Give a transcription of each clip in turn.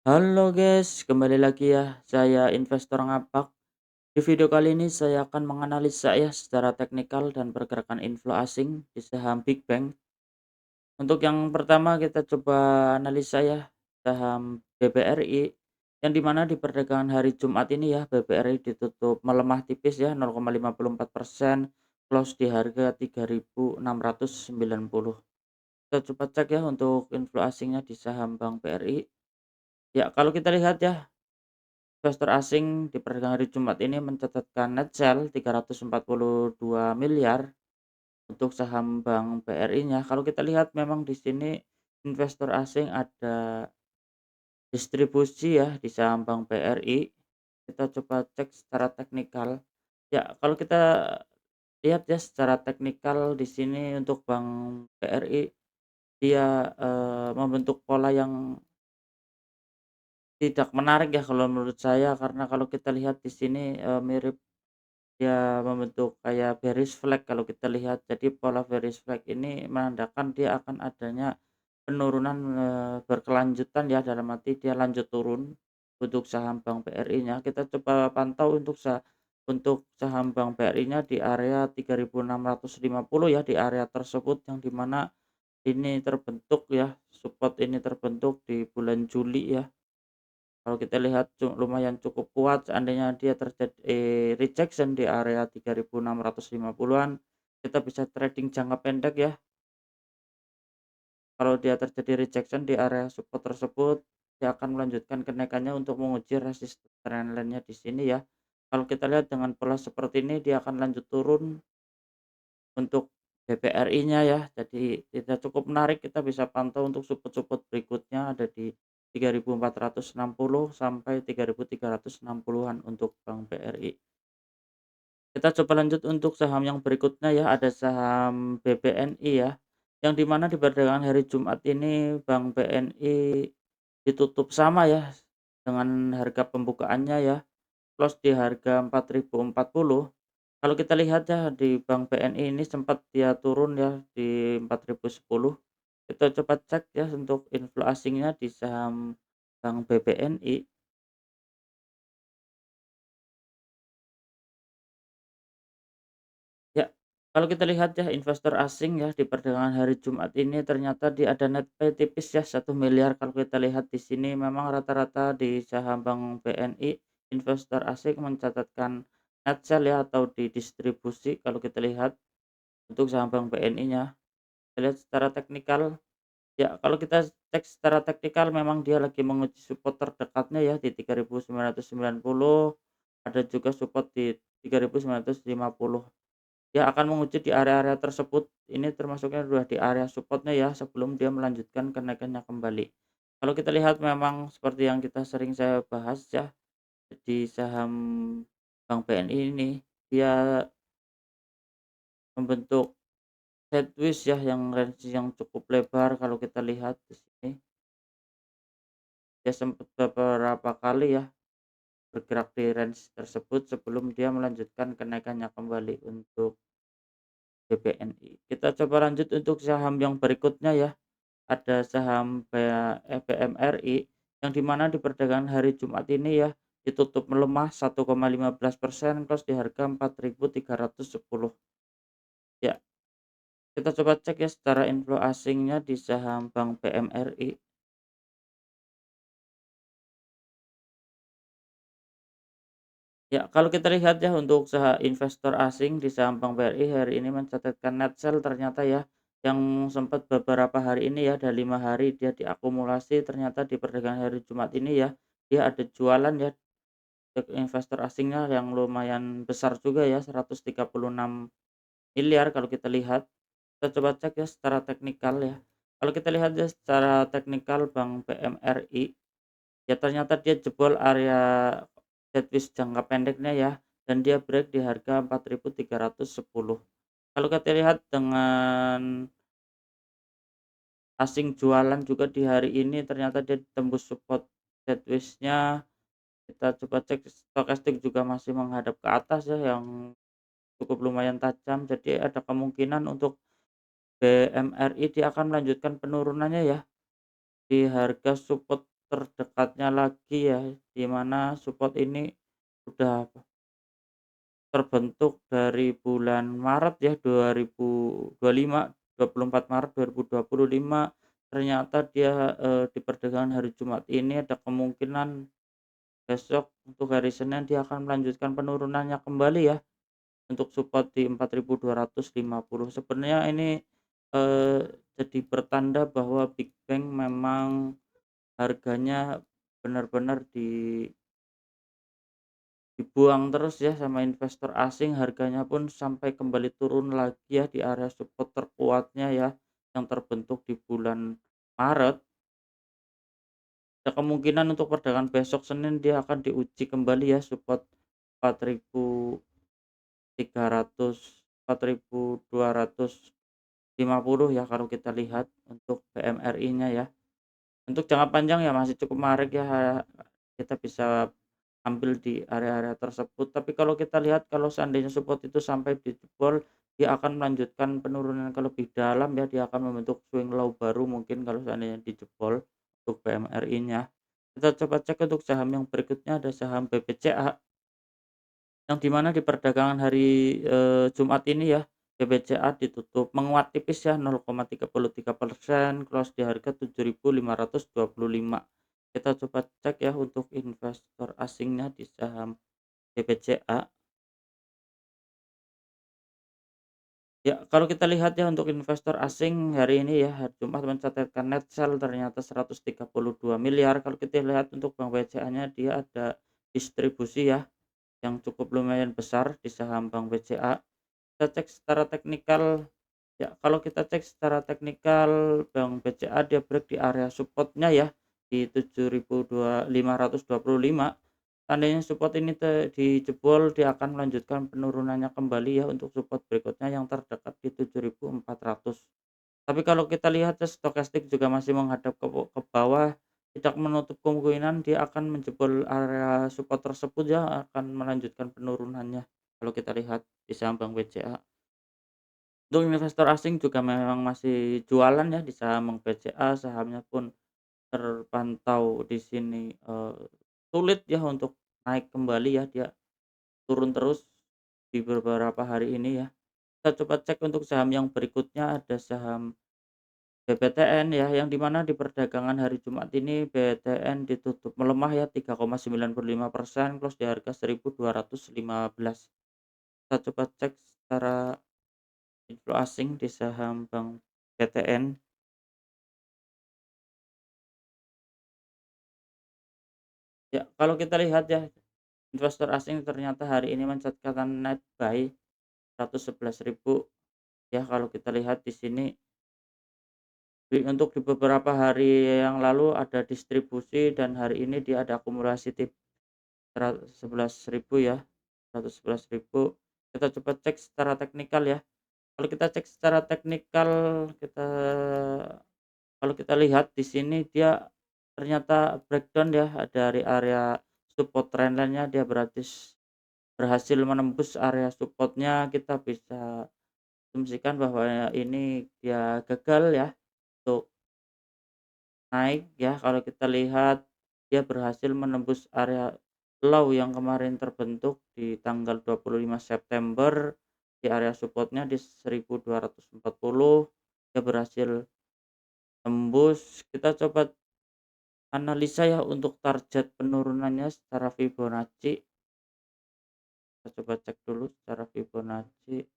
Halo guys, kembali lagi ya. Saya investor ngapak. Di video kali ini saya akan menganalisa ya secara teknikal dan pergerakan inflow asing di saham Big Bang. Untuk yang pertama kita coba analisa ya saham BBRI yang dimana di perdagangan hari Jumat ini ya BBRI ditutup melemah tipis ya 0,54%, close di harga 3.690. Kita coba cek ya untuk inflow asingnya di saham Bank BRI. Ya, kalau kita lihat ya investor asing di perdagangan hari Jumat ini mencatatkan net sell 342 miliar untuk saham Bank BRI-nya. Kalau kita lihat memang di sini investor asing ada distribusi ya di saham Bank BRI. Kita coba cek secara teknikal. Ya, kalau kita lihat ya secara teknikal di sini untuk Bank BRI dia membentuk pola yang tidak menarik ya kalau menurut saya karena kalau kita lihat di sini mirip dia membentuk kayak bearish flag kalau kita lihat. Jadi pola bearish flag ini menandakan dia akan adanya penurunan, berkelanjutan ya, dalam arti dia lanjut turun untuk saham Bank BRI-nya. Kita coba pantau untuk saham Bank BRI-nya di area 3.650 ya, di area tersebut yang dimana ini terbentuk ya, support ini terbentuk di bulan Juli ya. Kalau kita lihat lumayan cukup kuat seandainya dia terjadi rejection di area 3.650-an, kita bisa trading jangka pendek ya. Kalau dia terjadi rejection di area support tersebut, dia akan melanjutkan kenaikannya untuk menguji resistance trendline-nya di sini ya. Kalau kita lihat dengan pola seperti ini dia akan lanjut turun untuk BBRI-nya ya, jadi tidak cukup menarik, kita bisa pantau untuk support-support berikutnya ada di 3.460 sampai 3.360-an untuk Bank BRI. Kita coba lanjut untuk saham yang berikutnya ya, ada saham BBNI ya, yang di mana di perdagangan hari Jumat ini Bank BNI ditutup sama ya dengan harga pembukaannya ya, close di harga 4.040. Kalau kita lihat ya di Bank BNI ini sempat dia turun ya di 4.010. Kita coba cek ya untuk inflow asingnya di saham Bank BBNI. Ya, kalau kita lihat ya investor asing ya di perdagangan hari Jumat ini ternyata dia ada net pay tipis ya 1 miliar. Kalau kita lihat di sini memang rata-rata di saham Bank BNI investor asing mencatatkan net sell ya atau didistribusi kalau kita lihat untuk saham Bank BNI-nya. Kita lihat secara teknikal, ya kalau kita cek secara teknikal memang dia lagi menguji support terdekatnya ya di 3.990, ada juga support di 3.950. Dia akan menguji di area-area tersebut, ini termasuknya sudah di area supportnya ya sebelum dia melanjutkan kenaikannya kembali. Kalau kita lihat memang seperti yang kita sering saya bahas ya, di saham Bank BNI ini, dia membentuk sideways ya yang range yang cukup lebar kalau kita lihat di sini. Dia sempat beberapa kali ya bergerak di range tersebut sebelum dia melanjutkan kenaikannya kembali untuk BBNI. Kita coba lanjut untuk saham yang berikutnya ya. Ada saham BMRI yang dimana di perdagangan hari Jumat ini ya ditutup melemah 1,15%, close di harga 4.310. Ya, kita coba cek ya secara inflow asingnya di saham Bank BMRI. Ya, kalau kita lihat ya untuk investor asing di saham Bank BRI hari ini mencatatkan net sell ternyata ya, yang sempat beberapa hari ini ya, ada 5 hari dia diakumulasi ternyata di perdagangan hari Jumat ini ya, dia ada jualan ya untuk investor asingnya yang lumayan besar juga ya, 136 miliar kalau kita lihat. Kita coba cek ya secara teknikal ya. Kalau kita lihat ya secara teknikal Bank BMRI, ya ternyata dia jebol area sideways jangka pendeknya ya, dan dia break di harga 4.310. Kalau kita lihat dengan asing jualan juga di hari ini ternyata dia tembus support sideways-nya, kita coba cek stokastik juga masih menghadap ke atas ya yang cukup lumayan tajam, jadi ada kemungkinan untuk BMRI dia akan melanjutkan penurunannya ya di harga support terdekatnya lagi ya, di mana support ini sudah terbentuk dari bulan Maret ya 2025, 24 Maret 2025, ternyata dia, di perdagangan hari Jumat ini ada kemungkinan besok untuk hari Senin dia akan melanjutkan penurunannya kembali ya, untuk support di 4.250. Sebenarnya ini, eee, jadi pertanda bahwa Big Bang memang harganya benar-benar dibuang terus ya sama investor asing, harganya pun sampai kembali turun lagi ya di area support terkuatnya ya, yang terbentuk di bulan Maret. Ada kemungkinan untuk perdagangan besok Senin dia akan diuji kembali ya support 4.300, 4.250 ya kalau kita lihat untuk PMRI-nya ya. Untuk jangka panjang ya masih cukup menarik ya, kita bisa ambil di area-area tersebut. Tapi kalau kita lihat kalau seandainya support itu sampai dijebol, dia akan melanjutkan penurunan ke lebih dalam ya, dia akan membentuk swing low baru mungkin kalau seandainya dijebol untuk PMRI-nya. Kita coba cek untuk saham yang berikutnya ada saham BBCA, yang di mana di perdagangan hari, Jumat ini ya, BBCA ditutup menguat tipis ya 0,33%, close di harga 7.525. Kita coba cek ya untuk investor asingnya di saham BBCA. Ya, kalau kita lihat ya untuk investor asing hari ini ya, hari Jumat mencatatkan net sell ternyata 132 miliar. Kalau kita lihat untuk Bank BCA-nya dia ada distribusi ya, yang cukup lumayan besar di saham Bank BCA. Kita cek secara teknikal, ya kalau kita cek secara teknikal Bank BCA dia break di area supportnya ya, di 7.525. Seandainya support ini dijebol, dia akan melanjutkan penurunannya kembali ya untuk support berikutnya yang terdekat di 7.400. Tapi kalau kita lihat ya stokastik juga masih menghadap ke bawah, tidak menutup kemungkinan dia akan menjebol area support tersebut ya, akan melanjutkan penurunannya kalau kita lihat di saham Bank BCA. Untuk investor asing juga memang masih jualan ya di saham Bank BCA, sahamnya pun terpantau di sini, sulit ya untuk naik kembali ya, dia turun terus di beberapa hari ini ya. Kita coba cek untuk saham yang berikutnya ada saham BBTN ya, yang di mana di perdagangan hari Jumat ini BTN ditutup melemah ya 3,95%, close di harga 1.215. Kita coba cek secara inflow asing di saham Bank BTN. Ya, kalau kita lihat ya, investor asing ternyata hari ini mencatatkan net buy 111.000 ya, kalau kita lihat di sini untuk di beberapa hari yang lalu ada distribusi dan hari ini dia ada akumulasi 11.000 ya, 111.000. Kita coba cek secara teknikal ya. Kalau kita cek secara teknikal, kita kalau kita lihat di sini dia ternyata breakdown ya dari area support trendline-nya, dia berhasil menembus area supportnya. Kita bisa asumsikan bahwa ini dia gagal ya untuk naik ya. Kalau kita lihat dia berhasil menembus area low yang kemarin terbentuk di tanggal 25 September di area supportnya di 1.240, dia berhasil tembus. Kita coba analisa ya untuk target penurunannya secara Fibonacci. Kita coba cek dulu secara Fibonacci.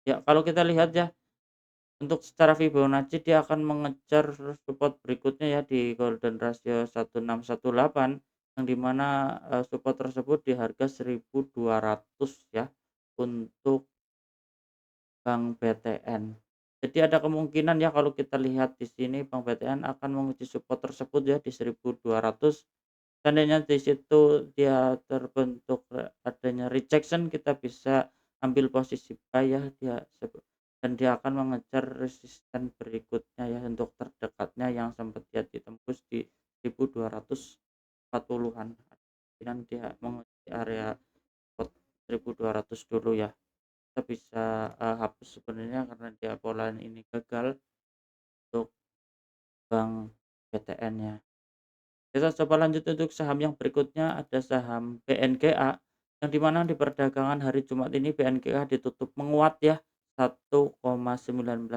Ya, kalau kita lihat ya untuk secara Fibonacci dia akan mengejar support berikutnya ya di golden ratio 1618, yang di mana, support tersebut di harga 1.200 ya untuk Bank BTN. Jadi ada kemungkinan ya kalau kita lihat di sini Bank BTN akan menguji support tersebut ya di 1.200. Seandainya di situ dia terbentuk adanya rejection, kita bisa ambil posisi buy ya, dan dia akan mengejar resisten berikutnya ya untuk terdekatnya yang sempat dia ditembus di 1.240-an. Kemungkinan dia menguji area support 1.200 dulu ya. Kita bisa, hapus sebenarnya karena dia pola ini gagal untuk Bank BTN-nya. Kita coba lanjut untuk saham yang berikutnya, ada saham BNKA, yang di mana di perdagangan hari Jumat ini BNKA ditutup menguat ya, 1,19%.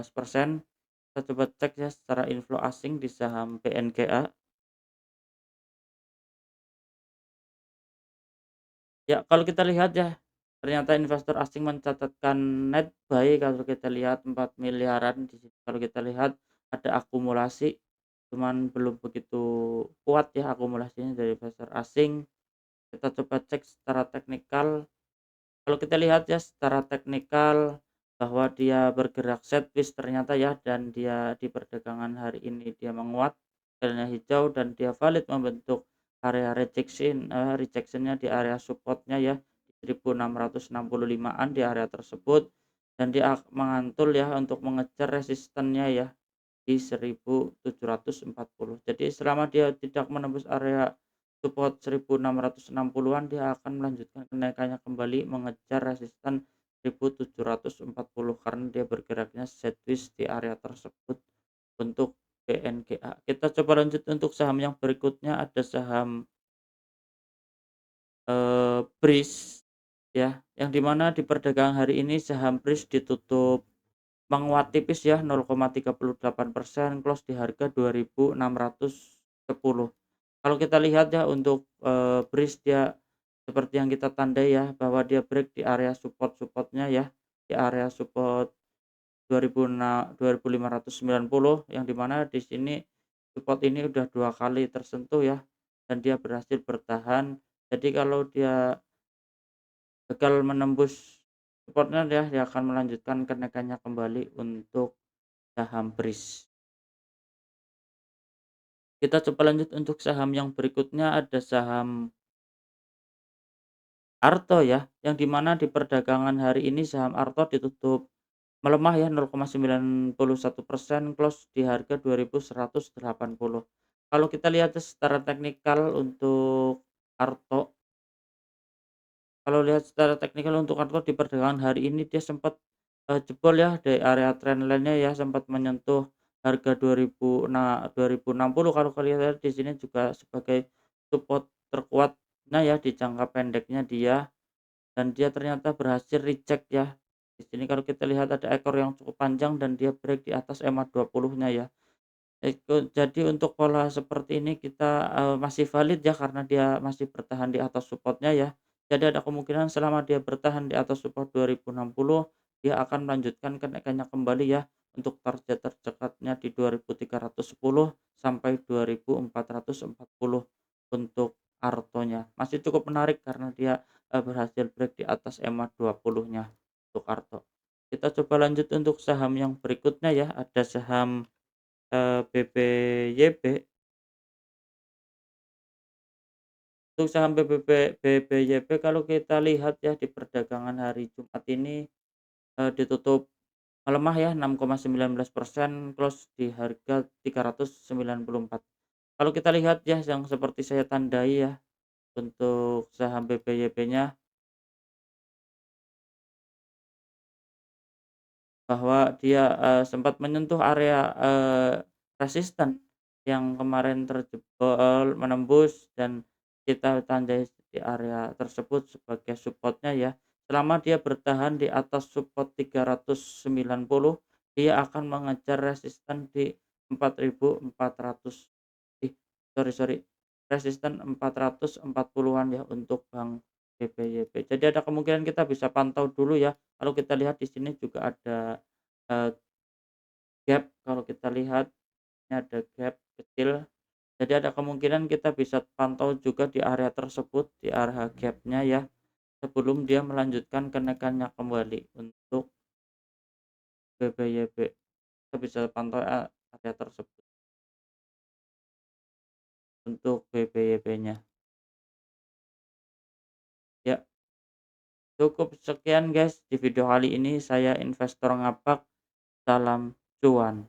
Kita coba cek ya secara inflow asing di saham BNKA. Ya, kalau kita lihat ya, ternyata investor asing mencatatkan net buy kalau kita lihat 4 miliaran di situ. Kalau kita lihat ada akumulasi, cuman belum begitu kuat ya akumulasinya dari investor asing. Kita coba cek secara teknikal. Kalau kita lihat ya secara teknikal bahwa dia bergerak sideways ternyata ya, dan dia di perdagangan hari ini dia menguat, trennya hijau dan dia valid membentuk area rejection di area supportnya ya, di 1665-an di area tersebut, dan dia mengantul ya untuk mengejar resistennya ya di 1740. Jadi selama dia tidak menembus area support 1660-an, dia akan melanjutkan kenaikannya kembali mengejar resisten 1740 karena dia bergeraknya sideways di area tersebut untuk BNKA. Kita coba lanjut untuk saham yang berikutnya, ada saham BRIS ya, yang dimana di perdagangan hari ini saham BRIS ditutup menguat tipis ya 0,38%, close di harga 2.610. Kalau kita lihat ya untuk, BRIS dia seperti yang kita tandai ya, bahwa dia break di area support-support-nya ya, di area support 2590, yang di mana di sini support ini udah 2 kali tersentuh ya, dan dia berhasil bertahan. Jadi kalau dia gagal menembus supportnya dia akan melanjutkan kenaikannya kembali untuk saham BRIS. Kita coba lanjut untuk saham yang berikutnya, ada saham Arto ya, yang di mana di perdagangan hari ini saham Arto ditutup melemah ya 0,91%, close di harga 2.180. Kalau kita lihat secara teknikal untuk Arto, kalau lihat secara teknikal untuk Arto di perdagangan hari ini dia sempat, jebol ya dari area trendline-nya ya, sempat menyentuh harga 2060. Kalau kalian lihat di sini juga sebagai support terkuatnya ya di jangka pendeknya dia, dan dia ternyata berhasil reject ya. Di sini kalau kita lihat ada ekor yang cukup panjang dan dia break di atas EMA 20-nya ya. Jadi untuk pola seperti ini kita, masih valid ya karena dia masih bertahan di atas supportnya ya. Jadi ada kemungkinan selama dia bertahan di atas support 2060, dia akan melanjutkan kenaikannya kembali ya, untuk target terdekatnya di 2310 sampai 2440 untuk Artonya. Masih cukup menarik karena dia, berhasil break di atas EMA 20-nya untuk Arto. Kita coba lanjut untuk saham yang berikutnya ya, ada saham BBYB. Untuk saham BBYB kalau kita lihat ya di perdagangan hari Jumat ini, ditutup melemah ya 6,19%, close di harga 394. Kalau kita lihat ya yang seperti saya tandai ya untuk saham BBYB-nya, bahwa dia, sempat menyentuh area, resisten yang kemarin terjebol menembus, dan kita tandai di area tersebut sebagai supportnya ya. Selama dia bertahan di atas support 390, dia akan mengejar resisten di 4.400, sorry, resisten 440-an ya untuk Bank BBYP. Jadi ada kemungkinan kita bisa pantau dulu ya. Kalau kita lihat di sini juga ada, eee, gap, kalau kita lihat ini ada gap kecil. Jadi ada kemungkinan kita bisa pantau juga di area tersebut, di area gap-nya ya, sebelum dia melanjutkan kenaikannya kembali untuk BBYP. Kita bisa pantau area tersebut untuk BBYP-nya. Ya, cukup sekian guys di video kali ini, saya investor ngapak, salam cuan.